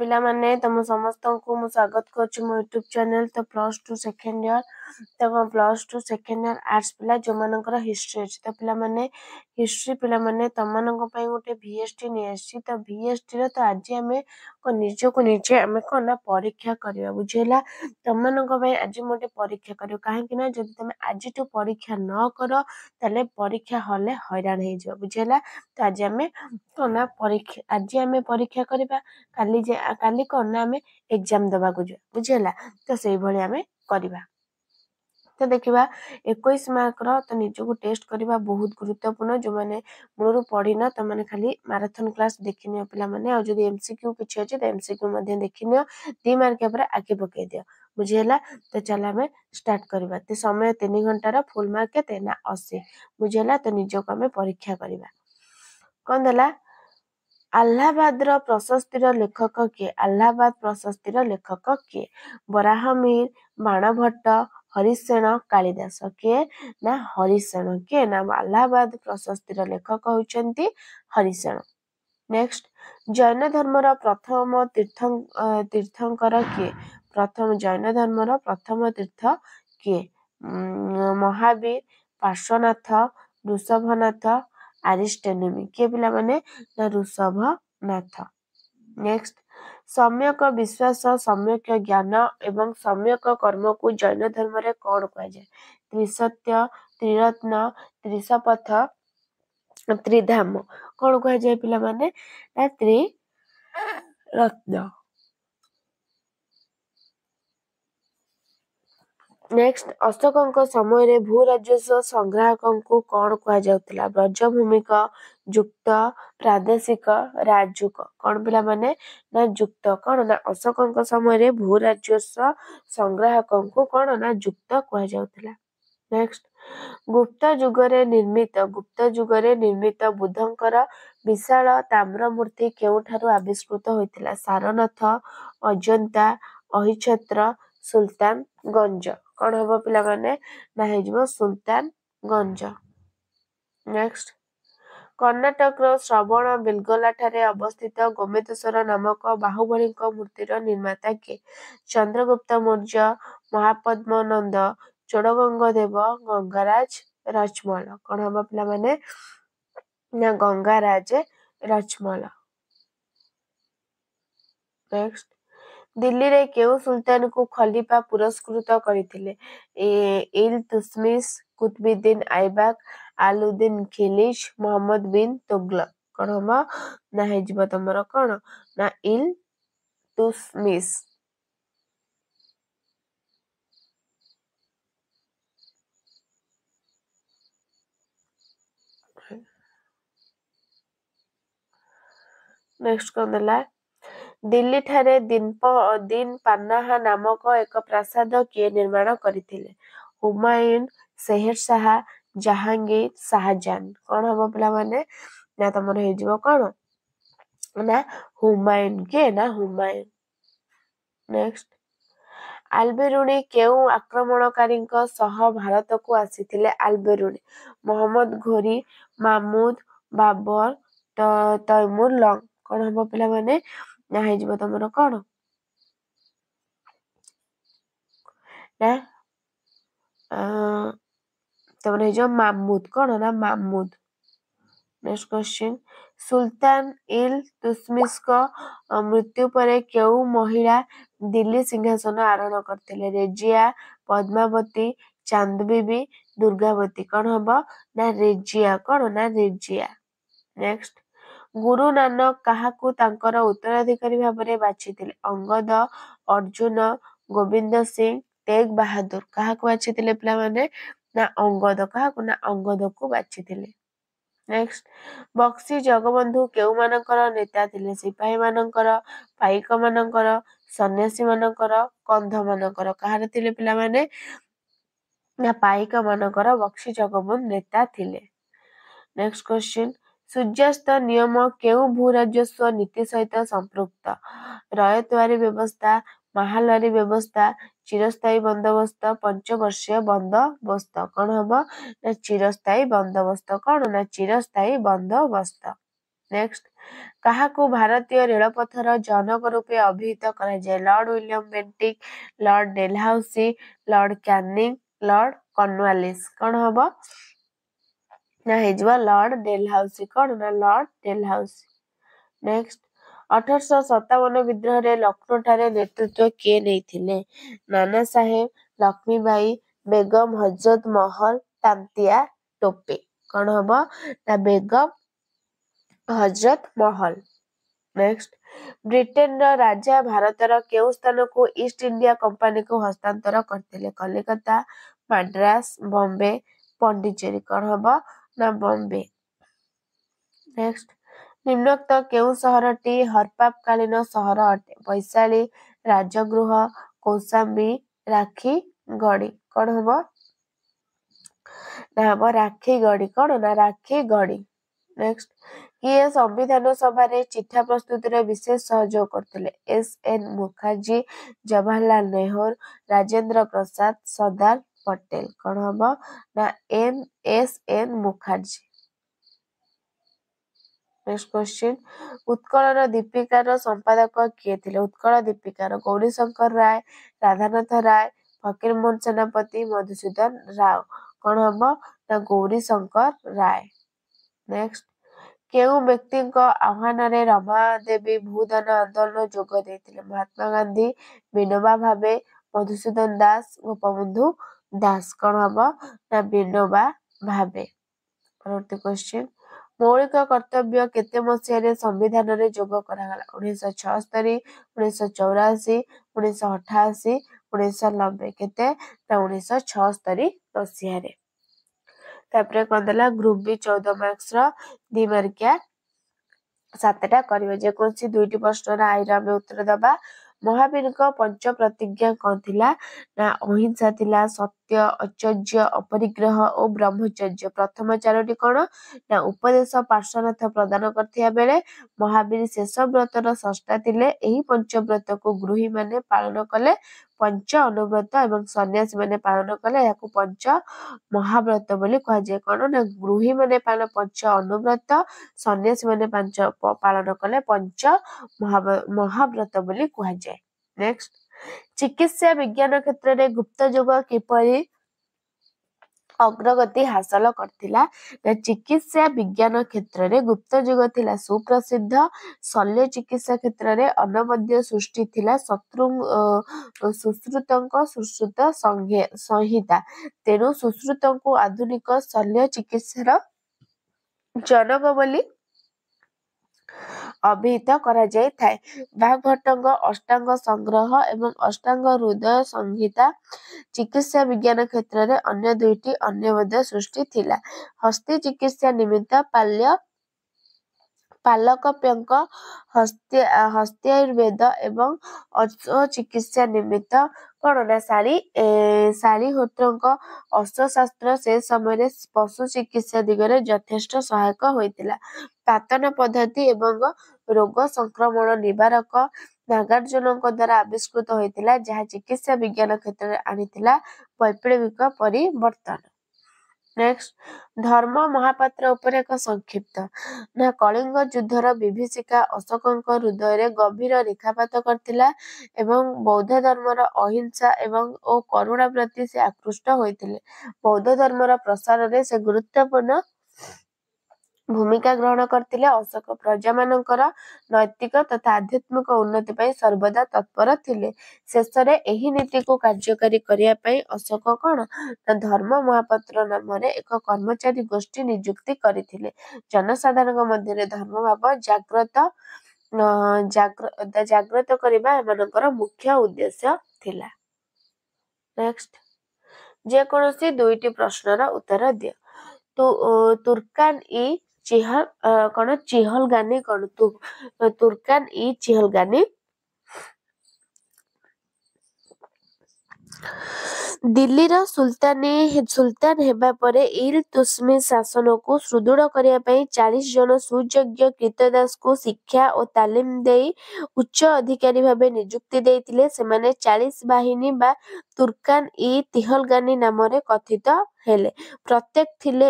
पिला माने तुम समस्त को मु स्वागत करछु मो यूट्यूब चैनल। तो प्लस टू सेकेंड ईयर तो plus two second year arts पिला जो मानकर हिस्ट्री अछि तो पिला माने हिस्ट्री पिला माने तम मानक पई गोटे वीएसटी नि आछि। तो वीएसटी रे तो आज हमें को निज को निजे हमें को ना परीक्षा करबा बुझेला। तम मानक पई आज मोटे परीक्षा करियो काहे कि ना जदि तमे आज तो परीक्षा न करो तले परीक्षा हले हैरान हे जो बुझेला। तो आज हमें को ना परीक्षा आज हमें परीक्षा करबा काली को ना हमें एग्जाम दबा को जो बुझेला। तो सेही भली हमें करबा। तो देखिबा 21 मार्क रो तो निजो को टेस्ट करबा बहुत गुरुत्वपूर्ण जो माने मूलरू पढ़ी न तो माने खाली मैराथन क्लास देखिनियो पिला माने आ जदी एमसीक्यू किछ अछि तो एमसीक्यू मध्ये देखिनियो 3 मार्क पर आगे पके दियो बुझेला। तो चल हमें स्टार्ट करबा। ते समय 3 घंटा रो फुल मार्क केते ना 80 बुझेला। तो निजो को हमें परीक्षा करबा कोन देला अलाहाबाद रो प्रशस्तिर लेखक किए अलाहाबाद प्रशस्तिर लेखक किए बराहमीर बाणभट्ट हरिसेन कालिदास किए ना हरिसेन किए ना अलाहाबाद प्रशस्तिर लेखक होचंती हरिसेन। नेक्स्ट जैन धर्मर प्रथम तीर्थंकर किए प्रथम जैन धर्मर प्रथम तीर्थ किए महावीर पार्श्वनाथ ऋषभनाथ आरिस्टोनमी किए पिला माने ना ऋषभनाथ। नेक्स्ट सम्यक विश्वास सम्यक ज्ञान एवं सम्यक कर्म को जैन धर्म रे कौन कह जाए त्रिसत्य त्रिरत्न त्रिशपथ त्रिधाम कौन कह जाए पिला माने ना त्रिरत्न। नेक्स्ट अशोक समय रे भू राजस्व संग्राहक को कौन कह जाउतला ब्रजभूमिक युक्त प्रादेशिक राजुक कौन पिला माने ना युक्त कौन ना अशोक समय रे भू राजस्व संग्राहक को कौन ना युक्त कह जाउतला। नेक्स्ट गुप्त युगरे निर्मित बुद्धंकर विशाल ताम्र मूर्ति केउठारु आविष्कृत होइतिला सारनाथ अजंता अहिछत्र सुल्तानगंज कौन हम पिला माने ना हेजबो सुल्तानगंज। नेक्स्ट कर्णाटक रो श्रवण बेलगोला ठारे अवस्थित गोमेतेश्वर नामक बाहुबली मूर्तिर निर्माता के चंद्रगुप्त मौर्य महापद्मनंद चोड़गंगदेव गंगाराज राजमल कौन हम पिला माने ना गंगाराज राजमल। नेक्स्ट दिल्ली रे केउ सुल्तान को खलीफा पुरस्कृत करथिले इल्तुतमिश कुतुबुद्दीन ऐबक आलउद्दीन खिलजी मोहम्मद बिन तुगलक कौन हम ना हेजबो तमरो कौन ना इल्तुतमिश। नेक्स्ट कौन देला दिल्ली ठारे दिन पन्नाहा नामक एक प्रासाद किए निर्माण करथिले हुमायून शेरशाह जहांगीर शाहजहां कौन हम पिला माने ना तमरो हेजबो कौन ना हुमायून के ना हुमायून। नेक्स्ट आलबेरुणी केउ आक्रमणकारी सह भारत को आसीथिले आलबेरुणी मोहम्मद घोरी महमूद बाबर तैमूर लंग कौन हम पिला माने ना हेजबो तमरो कौन ना तमरो हेजबो महमूद कौन ना महमूद। नेक्स्ट क्वेश्चन सुल्तान इल्तुतमिश को मृत्यु परे केउ महिला दिल्ली सिंहासन आरोहण करथिले रेजिया पद्मावती चांदबीबी दुर्गावती कौन हम ना रेजिया कौन ना रेजिया। नेक्स्ट गुरु नानक काहाकू तांकर उत्तराधिकारी भाबरे बाछिथिले अंगद अर्जुन गोविंद सिंह तेग बहादुर काहाकू बाछिथिले पिला माने ना अंगद काहाकू ना अंगद को बाछिथिले। नेक्स्ट बक्सी जगबंधु केउ मानकर नेता थिले सिपाही मानकर पाइक मानकर सन्यासी मानकर कंध मानकर कहार थिले पिला माने ना पाइक मानकर बक्सी जगबंधु नेता थिले। नेक्स्ट क्वेश्चन सूर्यास्त नियम केउ भू राजस्व नीति सहित संपृक्त रयतवारी व्यवस्था महालवारी व्यवस्था चिरस्थायी बंदोबस्त पंचवर्षीय बंदोबस्त कौन हम ना चिरस्थायी बंदोबस्त कौन ना चिरस्थायी बंदोबस्त। नेक्स्ट କାହାକୁ ଭାରତୀୟ ରେଳପଥର ଜନକ ରୂପେ ଅଭିହିତ କରାଯାଏ? Lord William Bentinck, Lord Dalhousie, Lord Canning, Lord Cornwallis. କଣ ହବ ନା ହେଇଯିବ ଲର୍ଡ ଡେଲହାଉସି। କଣ ନା ଲର୍ଡ ଡେଲହାଉସି। ନେକ୍ସଟ 1857 ବିଦ୍ରୋହରେ ଲକ୍ଷ୍ନୌ ଠାରେ ନେତୃତ୍ୱ କିଏ ନେଇଥିଲେ? ନାନା ସାହେବ, ଲକ୍ଷ୍ମୀବାଇ, ବେଗମ ହଜରତ ମହଲ, ତାନ୍ତିଆ ଟୋପେ। କଣ ହବ ନା ବେଗମ ହଜରତ ମହଲ। ନେକ୍ସଟ ବ୍ରିଟେନର ରାଜା ଭାରତର କେଉଁ ସ୍ଥାନକୁ ଇଷ୍ଟ ଇଣ୍ଡିଆ କମ୍ପାନୀକୁ ହସ୍ତାନ୍ତର କରିଥିଲେ? କଲିକତା, ମାଡ୍ରାସ, ବମ୍ବେ, ପଣ୍ଡିଚେରୀ। କଣ ହବ ନା ବମ୍ବେ। ନେକ୍ସଟ ନିମ୍ନୋକ୍ତ କେଉଁ ସହରଟି ହରପ୍ପା କାଳୀନ ସହର ଅଟେ? ବୈଶାଳୀ, ରାଜଗୃହ, କୌଶାମ୍ବୀ, ରାକ୍ଷୀଗଡି। କଣ ହବ ନା ହବ ରାକ୍ଷୀଗଡି। କଣ ନା ରାକ୍ଷୀଗଡି। ନେକ୍ସଟ କିଏ ସମ୍ବିଧାନ ସଭାରେ ଚିଠା ପ୍ରସ୍ତୁତିରେ ବିଶେଷ ସହଯୋଗ କରିଥିଲେ? S.N. ମୁଖାର୍ଜୀ, ଜବାହରଲାଲ ନେହେରୁ, ରାଜେନ୍ଦ୍ର ପ୍ରସାଦ, ସରଦାର ପଟେଲ। କଣ ହବ ନା S.N. ମୁଖାର୍ଜୀ। ନେକ୍ସଟ କ୍ୱେଶ୍ଚିନ୍ ଉତ୍କଳର ଦୀପିକାର ସମ୍ପାଦକ କିଏ ଥିଲେ? ଉତ୍କଳ ଦୀପିକାର ଗୌରୀଶଙ୍କର ରାୟ, ରାଧାନାଥ ରାୟ, ଫକୀରମୋହନ ସେନାପତି, ମଧୁସୂଦନ ରାଓ। କଣ ହବ ନା ଗୌରୀଶଙ୍କର ରାୟ। ନେକ୍ସଟ କେଉଁ ବ୍ୟକ୍ତିଙ୍କ ଆହ୍ୱାନରେ ରମାଦେବୀ ଭୂଦାନ ଆନ୍ଦୋଳନ ଯୋଗ ଦେଇଥିଲେ? ମହାତ୍ମା ଗାନ୍ଧୀ, ବିନୋବା ଭାବେ, ମଧୁସୂଦନ ଦାସ, ଗୋପବନ୍ଧୁ ଦାସ। କଣ ହବ ନା ବିନୋବା ଭାବେ। ପରବର୍ତ୍ତୀ କ୍ୱେଶ୍ଚିନ୍ ମୌଳିକ କର୍ତ୍ତବ୍ୟ କେତେ ମସିହାରେ ସମ୍ବିଧାନରେ ଯୋଗ କରାଗଲା? 1976, 1984, 1988, 1990। କେତେ ନା 1976 ମସିହାରେ। ତାପରେ କଣ ଦେଲା ଗ୍ରୁପ ବି 14 ମାର୍କସ ର 2 ମାର୍କିଆ 7ଟା କରିବେ। ଯେକୌଣସି 2ଟି ପ୍ରଶ୍ନର ଆଇର ଆମେ ଉତ୍ତର ଦବା। ମହାବୀରଙ୍କ ପଞ୍ଚ ପ୍ରତିଜ୍ଞା କଣ ଥିଲା ନା ଅହିଂସା ଥିଲା, ସତ୍ୟ, ଐଶ୍ୱର୍ଯ୍ୟ, ଅପରିଗ୍ରହ ଓ ବ୍ରହ୍ମଚର୍ଯ୍ୟ। ପ୍ରଥମ 4ଟି କଣ ନା ଉପଦେଶ ପାର୍ଶ୍ୱନାଥ ପ୍ରଦାନ କରିଥିବା ବେଳେ ମହାବୀର ଶେଷ ବ୍ରତର ସ୍ରଷ୍ଟା ଥିଲେ। ଏହି ପଞ୍ଚବ୍ରତକୁ ଗୃହୀମାନେ ପାଳନ କଲେ ପଞ୍ଚ ଅନୁବ୍ରତ ଏବଂ ସନ୍ନ୍ୟାସୀ ମାନେ ପାଳନ କଲେ ଏହାକୁ ପଞ୍ଚ ମହାବ୍ରତ ବୋଲି କୁହାଯାଏ। କଣ ନା ଗୃହୀମାନେ ପାଳନ ପଞ୍ଚ ଅନୁବ୍ରତ, ସନ୍ନ୍ୟାସୀ ମାନେ ପାଳନ କଲେ ପଞ୍ଚ ମହାବ୍ରତ ବୋଲି କୁହାଯାଏ। ନେକ୍ସଟ ଚିକିତ୍ସା ବିଜ୍ଞାନ କ୍ଷେତ୍ରରେ ଗୁପ୍ତ ଯୁଗ କିପରି ଅଗ୍ରଗତି ହାସଲ କରିଥିଲା? ଚିକିତ୍ସା ବିଜ୍ଞାନ କ୍ଷେତ୍ରରେ ଗୁପ୍ତ ଯୁଗ ଥିଲା ସୁପ୍ରସିଦ୍ଧ। ଶଲ୍ୟ ଚିକିତ୍ସା କ୍ଷେତ୍ରରେ ଅନବଦ୍ୟ ସୃଷ୍ଟି ଥିଲା ସୁଶ୍ରୁତଙ୍କ ସୁଶ୍ରୁତ ସଂହିତା। ତେଣୁ ସୁଶ୍ରୁତଙ୍କୁ ଆଧୁନିକ ଶଲ୍ୟ ଚିକିତ୍ସାର ଜନକ ବୋଲି ଅଭିହିତ କରାଯାଇଥାଏ। ଭାଗବତଙ୍କ ଅଷ୍ଟାଙ୍ଗ ସଂଗ୍ରହ ଏବଂ ଅଷ୍ଟାଙ୍ଗ ହୃଦୟ ସଂହିତା ଚିକିତ୍ସା ବିଜ୍ଞାନ କ୍ଷେତ୍ରରେ ଅନ୍ୟ 2ଟି ଅନବଦ୍ୟ ସୃଷ୍ଟି ଥିଲା। ହସ୍ତି ଚିକିତ୍ସା ନିମିତ୍ତ ପାଲକପ୍ୟଙ୍କ ହସ୍ତ୍ୟାୟୁର୍ବେଦ ଏବଂ ଅଶ୍ଵ ଚିକିତ୍ସା ନିମିତ୍ତ କଣ ନା ଶାଳିହୋତ୍ରଙ୍କ ଅଶ୍ୱଶାସ୍ତ୍ର ସେ ସମୟରେ ପଶୁ ଚିକିତ୍ସା ଦିଗରେ ଯଥେଷ୍ଟ ସହାୟକ ହୋଇଥିଲା। ପାତନ ପଦ୍ଧତି ଏବଂ ରୋଗ ସଂକ୍ରମଣ ନିବାରକ ନାଗାର୍ଜୁନଙ୍କ ଦ୍ୱାରା ଆବିଷ୍କୃତ ହୋଇଥିଲା ଯାହା ଚିକିତ୍ସା ବିଜ୍ଞାନ କ୍ଷେତ୍ରରେ ଆଣିଥିଲା ବୈପ୍ଳବିକ ପରିବର୍ତ୍ତନ। ନେକ୍ସଟ ଧର୍ମ ମହାପାତ୍ର ଉପରେ ଏକ ସଂକ୍ଷିପ୍ତ ନା କଳିଙ୍ଗ ଯୁଦ୍ଧର ବିଭୀଷିକା ଅଶୋକଙ୍କ ହୃଦୟରେ ଗଭୀର ରେଖାପାତ କରିଥିଲା ଏବଂ ବୌଦ୍ଧ ଧର୍ମର ଅହିଂସା ଓ କରୁଣା ପ୍ରତି ସେ ଆକୃଷ୍ଟ ହୋଇଥିଲେ। ବୌଦ୍ଧ ଧର୍ମର ପ୍ରସାରରେ ସେ ଗୁରୁତ୍ୱପୂର୍ଣ୍ଣ ଭୂମିକା ଗ୍ରହଣ କରିଥିଲେ। ଅଶୋକ ପ୍ରଜାମାନଙ୍କର ନୈତିକ ତଥା ଆଧ୍ୟାତ୍ମିକ ଉନ୍ନତି ପାଇଁ ସର୍ବଦା ତତ୍ପର ଥିଲେ। ଶେଷରେ ଏହି ନୀତିକୁ କାର୍ଯ୍ୟକାରୀ କରିବା ପାଇଁ ଅଶୋକ କଣ ନା ଧର୍ମ ମହାପାତ୍ର ନାମରେ ଏକ କର୍ମଚାରୀ ଗୋଷ୍ଠୀ ନିଯୁକ୍ତି କରିଥିଲେ। ଜନସାଧାରଣଙ୍କ ମଧ୍ୟରେ ଧର୍ମ ଭାବ ଜାଗ୍ରତ କରିବା ଏମାନଙ୍କର ମୁଖ୍ୟ ଉଦ୍ଦେଶ୍ୟ ଥିଲା। ନେକ୍ସଟ ଯେକୌଣସି 2ଟି ପ୍ରଶ୍ନର ଉତ୍ତର ଦିଅ। ତୁର୍କାନ ଇ ଚିହଲଗାନି କଣ? ତୁର୍କାନ ଇ ଚିହଲଗାନି ଦିଲ୍ଲୀର ସୁଲତାନ ହେବା ପରେ ଇଲତୁତ୍ମିଶ ଶାସନକୁ ସୁଦୃଢ କରିବା ପାଇଁ 40 ଜଣ ସୁଯୋଗ୍ୟ କ୍ରୀତଦାସଙ୍କୁ ଶିକ୍ଷା ଓ ତାଲିମ ଦେଇ ଉଚ୍ଚ ଅଧିକାରୀ ଭାବେ ନିଯୁକ୍ତି ଦେଇଥିଲେ। ସେମାନେ 40 ବାହିନୀ ବା ତୁର୍କାନ ଇ ଚିହଲଗାନି ନାମରେ କଥିତ ହେଲେ। ପ୍ରତ୍ୟେକ ଥିଲେ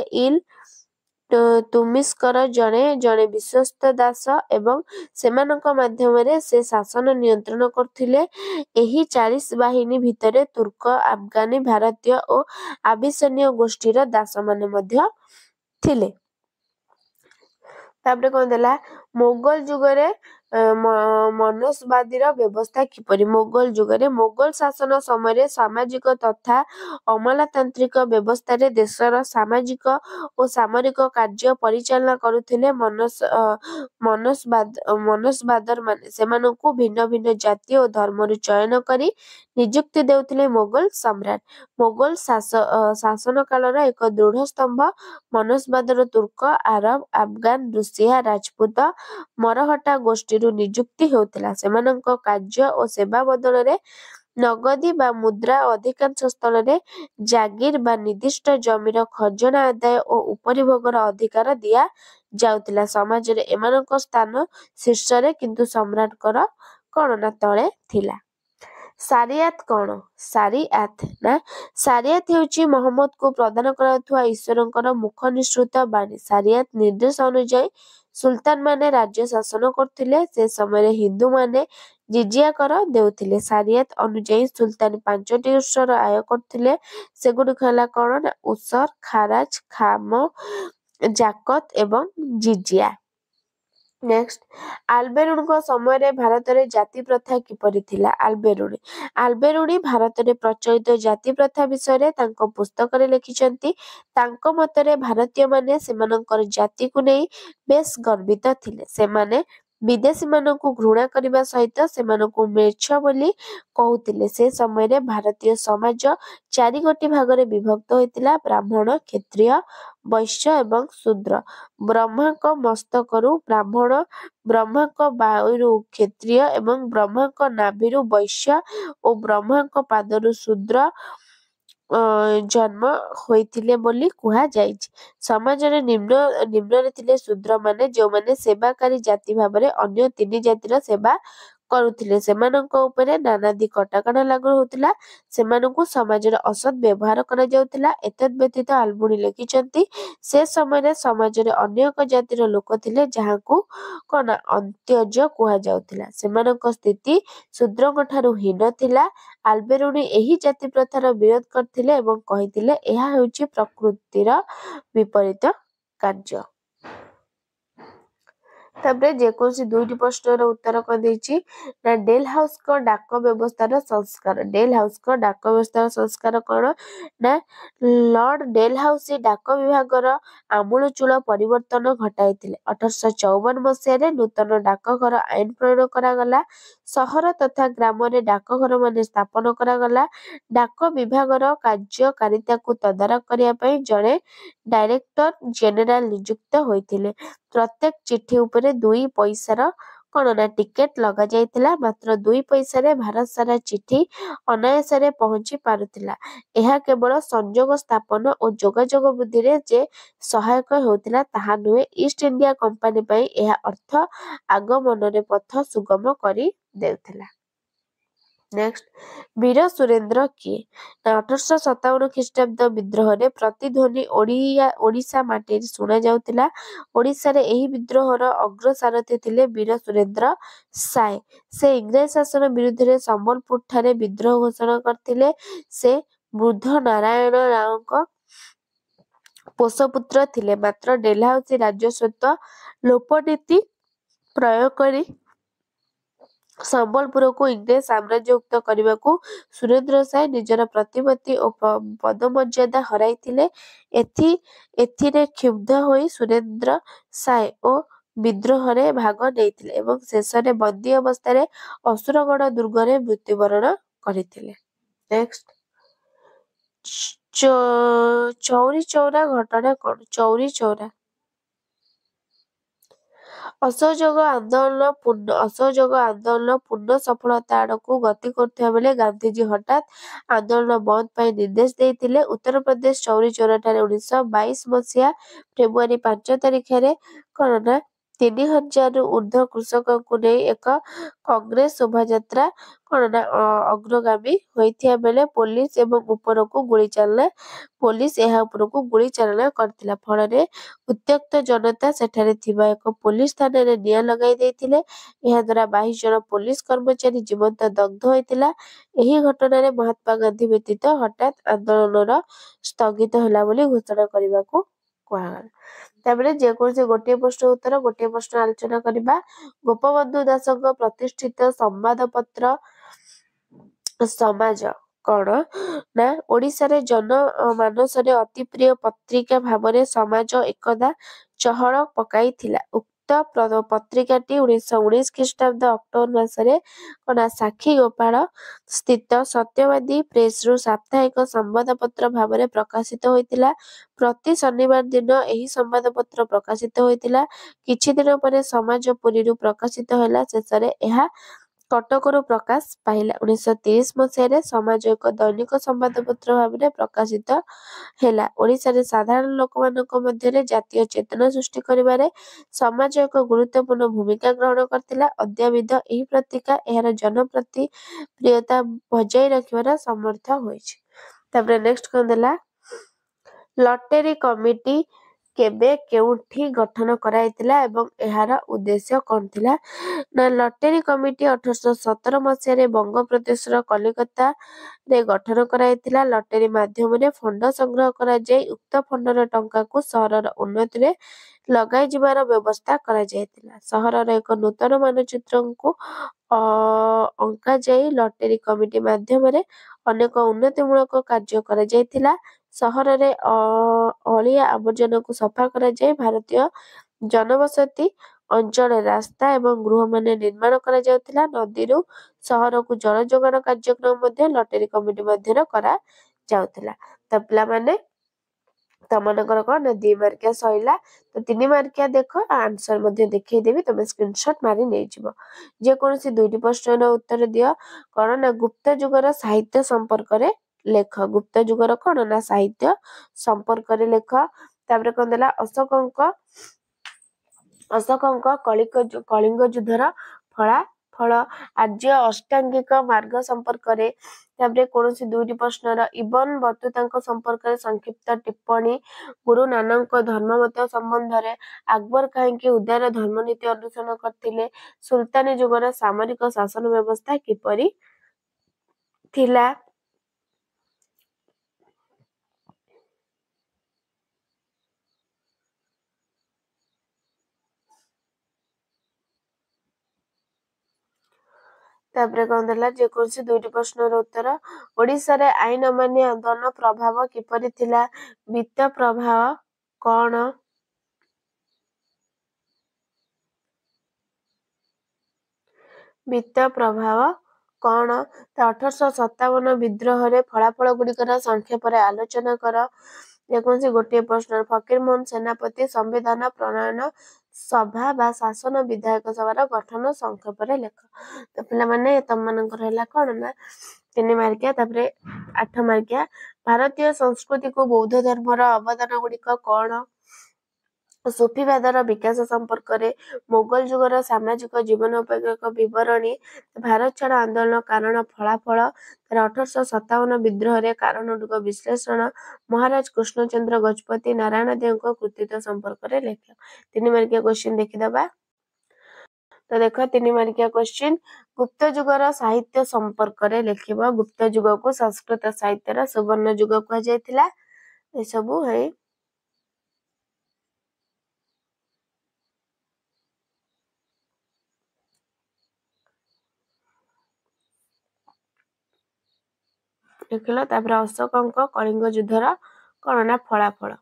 ତୁମିସ୍କର ଜଣେ ଜଣେ ବିଶ୍ୱସ୍ତ ଦାସ ଏବଂ ସେମାନଙ୍କ ମାଧ୍ୟମରେ ସେ ଶାସନ ନିୟନ୍ତ୍ରଣ କରୁଥିଲେ। ଏହି 40 ବାହିନୀ ଭିତରେ ତୁର୍କ, ଆଫଗାନୀ, ଭାରତୀୟ ଓ ଆବିସିନୀୟ ଗୋଷ୍ଠୀର ଦାସମାନେ ମଧ୍ୟ ଥିଲେ। ତାପରେ କଣ ଦେଲା, ମୋଗଲ ଯୁଗରେ ମନସବାଦୀର ବ୍ୟବସ୍ଥା କିପରି? ମୋଗଲ ଯୁଗରେ ମୋଗଲ ଶାସନ ସମୟରେ ସାମାଜିକ ତଥା ଅମଲାତାନ୍ତ୍ରିକ ବ୍ୟବସ୍ଥାରେ ଦେଶର ସାମାଜିକ ଓ ସାମରିକ କାର୍ଯ୍ୟ ପରିଚାଳନା କରୁଥିଲେ ମନସବାଦରମାନେ। ସେମାନଙ୍କୁ ଭିନ୍ନ ଭିନ୍ନ ଜାତି ଓ ଧର୍ମରୁ ଚୟନ କରି ନିଯୁକ୍ତି ଦେଉଥିଲେ ମୋଗଲ ସମ୍ରାଟ। ମୋଗଲ ଶାସନ କାଳର ଏକ ଦୃଢ଼ ସ୍ତମ୍ଭ ମନସବାଦର ତୁର୍କ, ଆରବ, ଆଫଗାନ, ରୁଷିଆ, ରାଜପୁତ, ମରହଟ୍ଟା ଗୋଷ୍ଠୀରୁ ନିଯୁକ୍ତି ହେଉଥିଲା। ସେମାନଙ୍କ କାର୍ଯ୍ୟ ଓ ସେବା ବଦଳରେ ନଗଦୀ ବା ମୁଦ୍ରା, ଅଧିକାଂଶ ସ୍ଥଳରେ ଜାଗିର ବା ନିର୍ଦ୍ଦିଷ୍ଟ ଜମିର ଖଜଣା ଆଦାୟ ଓ ଉପରିଭୋଗର ଅଧିକାର ଦିଆଯାଉଥିଲା। ସମାଜରେ ଏମାନଙ୍କ ସ୍ଥାନ ଶୀର୍ଷରେ କିନ୍ତୁ ସମ୍ରାଟଙ୍କର କଣ ନା ତଳେ ଥିଲା। ସାରିଆତ କଣ? ସାରିଆତ ହେଉଛି ମହମ୍ମଦକୁ ପ୍ରଦାନ କରାଯାଉଥିବା ଈଶ୍ୱରଙ୍କର ମୁଖ ନିଃସୃତ ବାଣୀ। ସାରିଆତ ନିର୍ଦ୍ଦେଶ ଅନୁଯାୟୀ ସୁଲତାନମାନେ ରାଜ୍ୟ ଶାସନ କରୁଥିଲେ। ସେ ସମୟରେ ହିନ୍ଦୁମାନେ ଜିଜିଆ କର ଦେଉଥିଲେ। ସାରିଆତ ଅନୁଯାୟୀ ସୁଲତାନ 5ଟି ଉତ୍ସର ଆୟ କରୁଥିଲେ। ସେଗୁଡ଼ିକ ହେଲା କଣ ନା ଉସର, ଖାରାଜ, ଖାମ, ଜାକତ ଏବଂ ଜିଜିଆ। ନେକ୍ସଟ, ଆଲବେରୁଣୀଙ୍କ ସମୟରେ ଭାରତରେ ଜାତି ପ୍ରଥା କିପରି ଥିଲା? ଆଲବେରୁଣୀ ଭାରତରେ ପ୍ରଚଳିତ ଜାତି ପ୍ରଥା ବିଷୟରେ ତାଙ୍କ ପୁସ୍ତକରେ ଲେଖିଛନ୍ତି। ତାଙ୍କ ମତରେ ଭାରତୀୟମାନେ ସେମାନଙ୍କର ଜାତିକୁ ନେଇ ବେଶ ଗର୍ବିତ ଥିଲେ। ସେମାନେ ବିଦେଶୀମାନଙ୍କୁ ଘୃଣା କରିବା ସହିତ ସେମାନଙ୍କୁ ମ୍ଲେଚ୍ଛ ବୋଲି କହୁଥିଲେ। ସେ ସମୟରେ ଭାରତୀୟ ସମାଜ 4 ଗୋଟି ଭାଗରେ ବିଭକ୍ତ ହୋଇଥିଲା: ବ୍ରାହ୍ମଣ, କ୍ଷତ୍ରିୟ, ବୈଶ୍ୟ ଏବଂ ଶୂଦ୍ର। ବ୍ରହ୍ମାଙ୍କ ମସ୍ତକରୁ ବ୍ରାହ୍ମଣ, ବ୍ରହ୍ମାଙ୍କ ବାୟୁରୁ କ୍ଷତ୍ରିୟ ଏବଂ ବ୍ରହ୍ମାଙ୍କ ନାଭିରୁ ବୈଶ୍ୟ ଓ ବ୍ରହ୍ମାଙ୍କ ପାଦରୁ ଶୂଦ୍ର ଜନ୍ମ ହୋଇଥିଲେ ବୋଲି କୁହାଯାଇଛି। ସମାଜରେ ନିମ୍ନରେ ଥିଲେ ଶୂଦ୍ରମାନେ, ଯେଉଁମାନେ ସେବାକାରୀ ଜାତି ଭାବରେ ଅନ୍ୟ 3 ଜାତିର ସେବା କରୁଥିଲେ। ସେମାନଙ୍କ ଉପରେ ନାନାଦି କଟକଣା ଲାଗୁ ହେଉଥିଲା। ସେମାନଙ୍କୁ ସମାଜରେ ଅସତ୍ ବ୍ୟବହାର କରାଯାଉଥିଲା। ଏତଦ୍ ବ୍ୟତୀତ ଆଲବୁଣି ଲେଖିଛନ୍ତି, ସେ ସମୟରେ ସମାଜରେ ଅନ୍ୟ ଏକ ଜାତିର ଲୋକ ଥିଲେ ଯାହାଙ୍କୁ କଣ ଅନ୍ତ୍ୟଜ କୁହାଯାଉଥିଲା। ସେମାନଙ୍କ ସ୍ଥିତି ଶୂଦ୍ରଙ୍କଠାରୁ ହୀନ ଥିଲା। ଆଲବେରୁଣୀ ଏହି ଜାତି ପ୍ରଥାର ବିରୋଧ କରିଥିଲେ ଏବଂ କହିଥିଲେ ଏହା ହେଉଛି ପ୍ରକୃତିର ବିପରୀତ କାର୍ଯ୍ୟ। ତାପରେ ଯେକୌଣସି 2ଟି ପ୍ରଶ୍ନର ଉତ୍ତର କଣ ଦେଇଛି ନା ଡେଲହାଉସଙ୍କ ଡାକ ବ୍ୟବସ୍ଥାର ସଂସ୍କାର। ଡେଲହାଉସଙ୍କ ଡାକ ବ୍ୟବସ୍ଥାର ସଂସ୍କାର କଣ ନା ଲର୍ଡ ଡେଲହାଉସି ଡାକ ବିଭାଗର ଆମୂଳଚୂଳ ପରିବର୍ତ୍ତନ ଘଟାଇଥିଲେ। 1854 ମସିହାରେ ନୂତନ ଡାକଘର ଆଇନ ପ୍ରଣୟନ କରାଗଲା। ସହର ତଥା ଗ୍ରାମରେ ଡାକଘରମାନ ସ୍ଥାପନ କରାଗଲା। ଡାକ ବିଭାଗର କାର୍ଯ୍ୟକାରିତାକୁ ତଦାରଖ କରିବା ପାଇଁ ଜଣେ ଡାଇରେକ୍ଟର ଜେନେରାଲ ନିଯୁକ୍ତ ହୋଇଥିଲେ। ପ୍ରତ୍ୟେକ ଚିଠି ଉପରେ 2 ପଇସାର କଣ ନା ଟିକେଟ ଲଗାଯାଇଥିଲା। ମାତ୍ର 2 ପଇସାରେ ଭାରତ ସାରା ଚିଠି ଅନାୟାସରେ ପହଞ୍ଚି ପାରୁଥିଲା। ଏହା କେବଳ ସଂଯୋଗ ସ୍ଥାପନ ଓ ଯୋଗାଯୋଗ ବୃଦ୍ଧିରେ ଯେ ସହାୟକ ହେଉଥିଲା ତାହା ନୁହେଁ, ଇଷ୍ଟ ଇଣ୍ଡିଆ କମ୍ପାନୀ ପାଇଁ ଏହା ଅର୍ଥ ଆଗମନରେ ପଥ ସୁଗମ କରି ଦେଉଥିଲା। ନେକ୍ସଟ, ବୀର ସୁରେନ୍ଦ୍ର କିଏ? 1857 ଖ୍ରୀଷ୍ଟାବ୍ଦ ବିଦ୍ରୋହରେ ପ୍ରତିଧ୍ୱନି ଓଡ଼ିଶା ମାଟିରେ ଶୁଣାଯାଉଥିଲା। ଓଡ଼ିଶାରେ ଏହି ବିଦ୍ରୋହର ଅଗ୍ରସାରଥୀ ଥିଲେ ବୀର ସୁରେନ୍ଦ୍ର ସାଏ। ସେ ଇଂରେଜ ଶାସନ ବିରୁଦ୍ଧରେ ସମ୍ବଲପୁରଠାରେ ବିଦ୍ରୋହ ଘୋଷଣା କରିଥିଲେ। ସେ ବୃଦ୍ଧ ନାରାୟଣ ରାଓଙ୍କ ପୋଷପୁତ୍ର ଥିଲେ। ମାତ୍ର ଡେଲହାଉସି ରାଜସ୍ୱତ୍ୱ ଲୋପ ନୀତି ପ୍ରୟୋଗ କରି ସମ୍ବଲପୁରକୁ ଇଂରେଜ ସାମ୍ରାଜ୍ୟଭୁକ୍ତ କରିବାକୁ ସୁରେନ୍ଦ୍ର ସାଏ ନିଜର ପ୍ରତିପତ୍ତି ଓ ପଦମର୍ଯ୍ୟାଦା ହରାଇଥିଲେ। ଏଥିରେ କ୍ଷୁବ୍ଧ ହୋଇ ସୁରେନ୍ଦ୍ର ସାଏ ବିଦ୍ରୋହରେ ଭାଗ ନେଇଥିଲେ ଏବଂ ଶେଷରେ ବନ୍ଦୀ ଅବସ୍ଥାରେ ଅସୁରଗଡ଼ ଦୁର୍ଗରେ ମୃତ୍ୟୁବରଣ କରିଥିଲେ। ନେକ୍ସଟ, ଚୌରୀ ଚୌରା ଘଟଣା କଣ? ଚୌରୀ ଚୌରା ଅସହଯୋଗ ଆନ୍ଦୋଳନ ପୂର୍ଣ୍ଣ ସଫଳତା ଆଡ଼କୁ ଗତି କରୁଥିବା ବେଳେ ଗାନ୍ଧିଜୀ ହଠାତ୍ ଆନ୍ଦୋଳନ ବନ୍ଦ ପାଇଁ ନିର୍ଦ୍ଦେଶ ଦେଇଥିଲେ। ଉତ୍ତରପ୍ରଦେଶ ଚୌରୀ ଚୌରାଠାରେ 1922 ମସିହା ଫେବୃଆରୀ 5 ତାରିଖରେ କଣ ନା 3000 ଊର୍ଦ୍ଧ୍ୱ କୃଷକଙ୍କୁ ନେଇ ଏକ କଂଗ୍ରେସ ଶୋଭାଯାତ୍ରା କଣ ନା ଅଗ୍ରଗାମୀ ହୋଇଥିବା ବେଳେ ପୋଲିସ ଏବଂ ଉପରକୁ ଗୁଳି ଚାଳନା ପୋଲିସ ଏହା ଉପରକୁ ଗୁଳି ଚାଳନା କରିଥିଲା। ଫଳରେ ଉତ୍ତ୍ୟକ୍ତ ଜନତା ସେଠାରେ ଥିବା ଏକ ପୋଲିସ ଥାନାରେ ନିଆଁ ଲଗାଇ ଦେଇଥିଲେ। ଏହାଦ୍ୱାରା 22 ଜଣ ପୋଲିସ କର୍ମଚାରୀ ଜୀବନ୍ତ ଦଗ୍ଧ ହୋଇଥିଲା। ଏହି ଘଟଣାରେ ମହାତ୍ମା ଗାନ୍ଧୀ ବ୍ୟତୀତ ହଠାତ୍ ଆନ୍ଦୋଳନର ସ୍ଥଗିତ ହେଲା ବୋଲି ଘୋଷଣା କରିବାକୁ କୁହାଗଲା। ତାପରେ ଯେକୌଣସି ଗୋଟିଏ ପ୍ରଶ୍ନ ଉତ୍ତର ଗୋଟିଏ ପ୍ରଶ୍ନ ଆଲୋଚନା କରିବା। ଗୋପବନ୍ଧୁ ଦାସଙ୍କ ପ୍ରତିଷ୍ଠିତ ସମ୍ବାଦପତ୍ର ସମାଜ କଣ ନା ଓଡ଼ିଶାରେ ଜନମାନସରେ ଅତି ପ୍ରିୟ ପତ୍ରିକା ଭାବରେ ସମାଜ ଏକଦା ଚହଳ ପକାଇଥିଲା। ଉକ୍ତ ପତ୍ରିକାଟି 1919 ଖ୍ରୀଷ୍ଟାବ୍ଦ ଅକ୍ଟୋବର ମାସରେ କଣ ସାକ୍ଷୀଗୋପାଳ ସ୍ଥିତ ସତ୍ୟବାଦୀ ପ୍ରେସରୁ ସାପ୍ତାହିକ ସମ୍ବାଦପତ୍ର ଭାବରେ ପ୍ରକାଶିତ ହୋଇଥିଲା। ପ୍ରତି ଶନିବାର ଦିନ ଏହି ସମ୍ବାଦପତ୍ର ପ୍ରକାଶିତ ହୋଇଥିଲା। କିଛି ଦିନ ପରେ ସମାଜ ପୁରୀରୁ ପ୍ରକାଶିତ ହେଲା। ଶେଷରେ ଏହା କଟକରୁ ପ୍ରକାଶ ପାଇଲା। 1930 ମସିହାରେ ସମାଜ ଏକ ଦୈନିକ ସମ୍ବାଦପତ୍ର ଭାବରେ ପ୍ରକାଶିତ ହେଲା। ଓଡ଼ିଶାରେ ସାଧାରଣ ଲୋକମାନଙ୍କ ମଧ୍ୟରେ ଜାତୀୟ ଚେତନା ସୃଷ୍ଟି କରିବାରେ ସମାଜ ଏକ ଗୁରୁତ୍ୱପୂର୍ଣ୍ଣ ଭୂମିକା ଗ୍ରହଣ କରିଥିଲା। ଅଦ୍ୟାବଧି ଏହି ପତ୍ରିକା ଏହାର ଜନପ୍ରିୟତା ବଜାୟ ରଖିବାର ସମର୍ଥ ହୋଇଛି। ତାପରେ ନେକ୍ସଟ କଣ ଦେଲା, ଲଟେରୀ କମିଟି କେବେ କେଉଁଠି ଗଠନ କରାଯାଇଥିଲା ଏବଂ ଏହାର ଉଦ୍ଦେଶ୍ୟ କଣ ଥିଲା ନା ଲଟେରୀ କମିଟି 1817 ମସିହାରେ ବଙ୍ଗପ୍ରଦେଶର କଲିକତାରେ ଗଠନ କରାଯାଇଥିଲା। ଲଟେରୀ ମାଧ୍ୟମରେ ଫଣ୍ଡ ସଂଗ୍ରହ କରାଯାଇ ଉକ୍ତ ଫଣ୍ଡର ଟଙ୍କାକୁ ସହରର ଉନ୍ନତିରେ ଲଗାଯିବାର ବ୍ୟବସ୍ଥା କରାଯାଇଥିଲା। ସହରର ଏକ ନୂତନ ମାନଚିତ୍ରକୁ ଅଙ୍କାଯାଇ ଲଟେରୀ କମିଟି ମାଧ୍ୟମରେ ଅନେକ ଉନ୍ନତିମୂଳକ କାର୍ଯ୍ୟ କରାଯାଇଥିଲା। ସହରରେ ଅଳିଆ ଆବର୍ଜନାକୁ ସଫା କରାଯାଇ ଭାରତୀୟ ଜନବସତି ଅଞ୍ଚଳରେ ରାସ୍ତା ଏବଂ ଗୃହମାନ ନିର୍ମାଣ କରାଯାଉଥିଲା। ନଦୀରୁ ସହରକୁ ଜଳ ଯୋଗାଣ କାର୍ଯ୍ୟକ୍ରମ ମଧ୍ୟ ଲଟେରୀ କମିଟି ମଧ୍ୟରେ କରାଯାଉଥିଲା। ତ ପିଲାମାନେ ତମମାନଙ୍କର କଣ ନା 2 ମାର୍କିଆ ସଇଲା। ତ 3 ମାର୍କିଆ ଦେଖ ଆନ୍ସର ମଧ୍ୟ ଦେଖେଇଦେବି, ତମେ ସ୍କ୍ରିନଶଟ ମାରି ନେଇଯିବ। ଯେକୌଣସି 2ଟି ପ୍ରଶ୍ନର ଉତ୍ତର ଦିଅ। କଣ ନା ଗୁପ୍ତ ଯୁଗର ସାହିତ୍ୟ ସମ୍ପର୍କରେ ଲେଖ। ଗୁପ୍ତ ଯୁଗର କଣ ନା ସାହିତ୍ୟ ସମ୍ପର୍କରେ ଲେଖ। ତାପରେ କଣ ଦେଲା, ଅଶୋକଙ୍କ କଳିଙ୍ଗ ଯୁଦ୍ଧର ଫଳାଫଳ। ଆର୍ଯ୍ୟ ଅଷ୍ଟାଙ୍ଗିକ ମାର୍ଗ ସମ୍ପର୍କରେ। ତାପରେ କୌଣସି 2ଟି ପ୍ରଶ୍ନର ଇବନ ବତୁତାଙ୍କ ସମ୍ପର୍କରେ ସଂକ୍ଷିପ୍ତ ଟିପ୍ପଣୀ। ଗୁରୁ ନାନକଙ୍କ ଧର୍ମମତ ସମ୍ବନ୍ଧରେ। ଆକବର କାହିଁକି ଉଦାର ଧର୍ମନୀତି ଅନୁସରଣ କରିଥିଲେ। ସୁଲତାନି ଯୁଗର ସାମରିକ ଶାସନ ବ୍ୟବସ୍ଥା କିପରି ଥିଲା। ତାପରେ କଣ ଦେଲା, ଯେକୌଣସି 2ଟି ପ୍ରଶ୍ନର ଉତ୍ତର। ଓଡ଼ିଶାରେ ଆଇନ ଅମାନ୍ୟ ଆନ୍ଦୋଳନ ପ୍ରଭାବ କିପରି ଥିଲା। ବିତ୍ତ ପ୍ରଭାବ କଣ। ବିତ୍ତ ପ୍ରଭାବ କଣ। 1857 ବିଦ୍ରୋହରେ ଫଳାଫଳ ଗୁଡ଼ିକର ସଂକ୍ଷେପରେ ଆଲୋଚନା କର। ଯେକୌଣସି ଗୋଟିଏ ପ୍ରଶ୍ନର ଫକୀରମୋହନ ସେନାପତି ସମ୍ବିଧାନ ପ୍ରଣୟନ ସଭା ବା ଶାସନ ବିଧାୟକ ସଭାର ଗଠନ ସଂକ୍ଷେପରେ ଲେଖ। ତ ପିଲାମାନେ ତମମାନଙ୍କର ହେଲା କଣ ନା 3 ମାର୍କିଆ। ତାପରେ 8 ମାର୍କିଆ, ଭାରତୀୟ ସଂସ୍କୃତିକୁ ବୌଦ୍ଧ ଧର୍ମର ଅବଦାନ ଗୁଡ଼ିକ କଣ। ସୁଫିବାଦର ବିକାଶ ସମ୍ପର୍କରେ। ମୋଗଲ ଯୁଗର ସାମାଜିକ ଜୀବନ ଉପରେ ଏକ ବିବରଣୀ। ଭାରତ ଛାଡ଼ ଆନ୍ଦୋଳନ କାରଣ ଫଳାଫଳ। 1857 ବିଦ୍ରୋହରେ କାରଣଗୁଡ଼ିକ ବିଶ୍ଳେଷଣ। ମହାରାଜ କୃଷ୍ଣଚନ୍ଦ୍ର ଗଜପତି ନାରାୟଣ ଦେବଙ୍କ କୃତିତ୍ୱ ସମ୍ପର୍କରେ ଲେଖ। 3 ମାର୍କିଆ କ୍ୱେଶ୍ଚିନ୍ ଦେଖିଦବା। ତ ଦେଖ 3 ମାର୍କିଆ କ୍ୱେଶ୍ଚିନ୍, ଗୁପ୍ତ ଯୁଗର ସାହିତ୍ୟ ସମ୍ପର୍କରେ ଲେଖିବ। ଗୁପ୍ତ ଯୁଗକୁ ସଂସ୍କୃତ ସାହିତ୍ୟର ସୁବର୍ଣ୍ଣ ଯୁଗ କୁହାଯାଇଥିଲା। ଏସବୁ ହେଇ ଲେଖିଲ। ତାପରେ ଅଶୋକଙ୍କ କଳିଙ୍ଗ ଯୁଦ୍ଧର କଣ ନା ଫଳାଫଳ।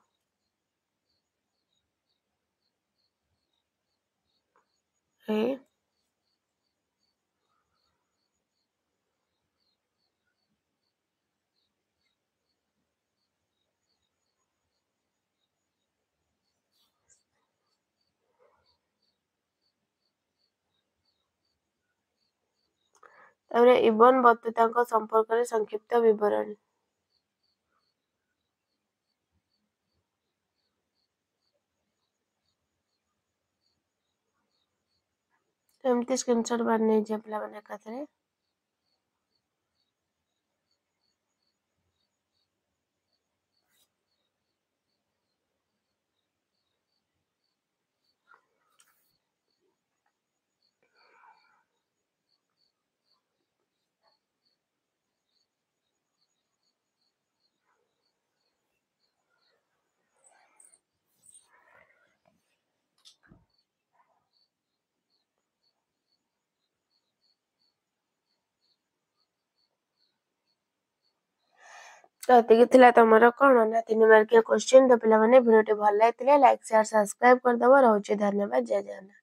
ତାପରେ ଇବନ ବତୁତାଙ୍କ ସମ୍ପର୍କରେ ସଂକ୍ଷିପ୍ତ ବିବରଣୀ। एमती स्क्रीनशॉट मार नहीं जे पिला माने एकाथरे। तो एतिकी थिला तमरो कौन ना 3 मार्किया क्वेश्चन। तो पिला माने वीडियो भल लागिले लाइक शेयर सब्सक्राइब कर दबो। रहउची धन्यवाद। जय जगन्नाथ।